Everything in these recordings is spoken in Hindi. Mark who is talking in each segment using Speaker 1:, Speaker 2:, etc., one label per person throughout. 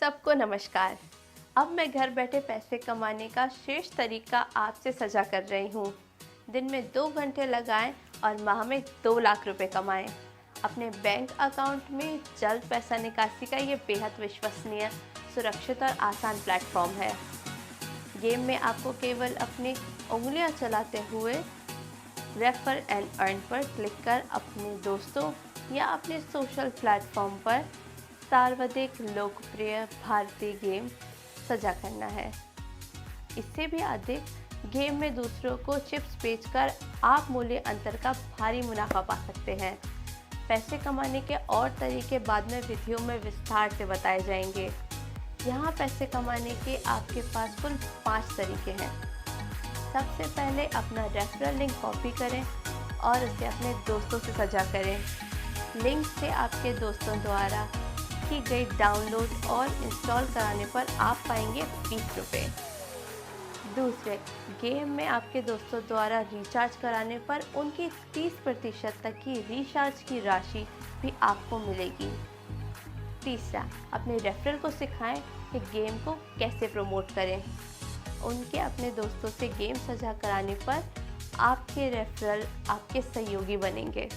Speaker 1: सबको नमस्कार। अब मैं घर बैठे पैसे कमाने का श्रेष्ठ तरीका आपसे साझा कर रही हूँ। दिन में 2 घंटे लगाएं और माह में 2 लाख रुपए कमाएं। अपने बैंक अकाउंट में जल्द पैसा निकासी का ये बेहद विश्वसनीय, सुरक्षित और आसान प्लेटफॉर्म है। गेम में आपको केवल अपनी उंगलियां चलाते हुए रेफर एंड अर्न पर क्लिक कर अपने दोस्तों या अपने सोशल प्लेटफॉर्म पर सर्वाधिक लोकप्रिय भारतीय गेम साझा करना है। इससे भी अधिक गेम में दूसरों को चिप्स बेचकर आप मूल्य अंतर का भारी मुनाफा पा सकते हैं। पैसे कमाने के और तरीके बाद में वीडियो में विस्तार से बताए जाएंगे। यहाँ पैसे कमाने के आपके पास कुल 5 तरीके हैं। सबसे पहले अपना रेफरल लिंक कॉपी करें और उसे अपने दोस्तों से साझा करें। लिंक से आपके दोस्तों द्वारा की गई डाउनलोड और इंस्टॉल कराने पर आप पाएंगे 20 रुपये। दूसरे, गेम में आपके दोस्तों द्वारा रिचार्ज कराने पर उनकी 30% तक की रिचार्ज की राशि भी आपको मिलेगी। तीसरा, अपने रेफरल को सिखाएं कि गेम को कैसे प्रमोट करें। उनके अपने दोस्तों से गेम साझा कराने पर आपके रेफरल आपके सहयोगी बनेंगे।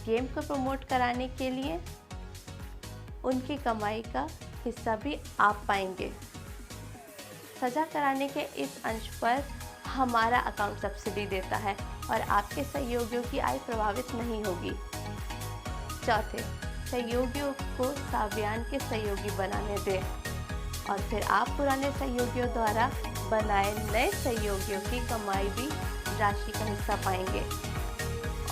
Speaker 1: गेम को प्रमोट कराने के लिए उनकी कमाई का हिस्सा भी आप पाएंगे। साझा कराने के इस अंश पर हमारा अकाउंट सब्सिडी देता है और आपके सहयोगियों की आय प्रभावित नहीं होगी। चौथे, सहयोगियों को साबियान के सहयोगी बनाने दें और फिर आप पुराने सहयोगियों द्वारा बनाए नए सहयोगियों की कमाई भी राशि का हिस्सा पाएंगे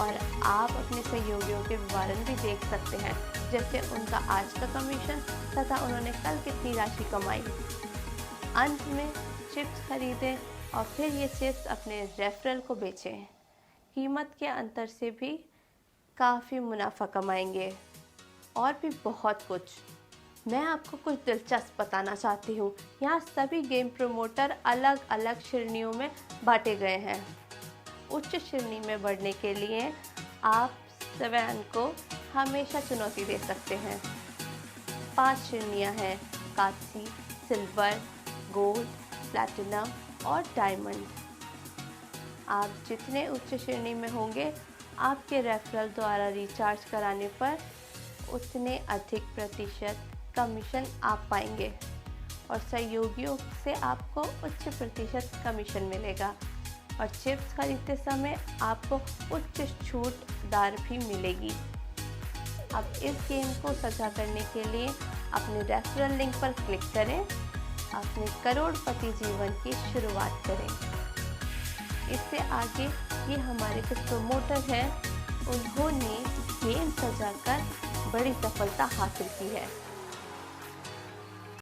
Speaker 1: और आप अपने सहयोगियों के विवरण भी देख सकते हैं, जैसे उनका आज का कमीशन तथा उन्होंने कल कितनी राशि कमाई। अंत में चिप्स खरीदें और फिर ये चिप्स अपने रेफरल को बेचें। कीमत के अंतर से भी काफ़ी मुनाफा कमाएंगे और भी बहुत कुछ। मैं आपको कुछ दिलचस्प बताना चाहती हूँ। यहाँ सभी गेम प्रमोटर अलग अलग श्रेणियों में बांटे गए हैं। उच्च श्रेणी में बढ़ने के लिए आप स्वयं को हमेशा चुनौती दे सकते हैं। 5 श्रेणियाँ हैं: कांस्य, सिल्वर, गोल्ड, प्लैटिनम और डायमंड। आप जितने उच्च श्रेणी में होंगे, आपके रेफरल द्वारा रिचार्ज कराने पर उतने अधिक प्रतिशत कमीशन आप पाएंगे और सहयोगियों से आपको उच्च प्रतिशत कमीशन मिलेगा और चिप्स खरीदते समय आपको उच्च छूट दर भी मिलेगी। अब इस गेम को साझा करने के लिए अपने रेफरल लिंक पर क्लिक करें, अपने करोड़पति जीवन की शुरुआत करें। इससे आगे ये हमारे कुछ प्रमोटर हैं, उन्होंने गेम सजा कर बड़ी सफलता हासिल की है।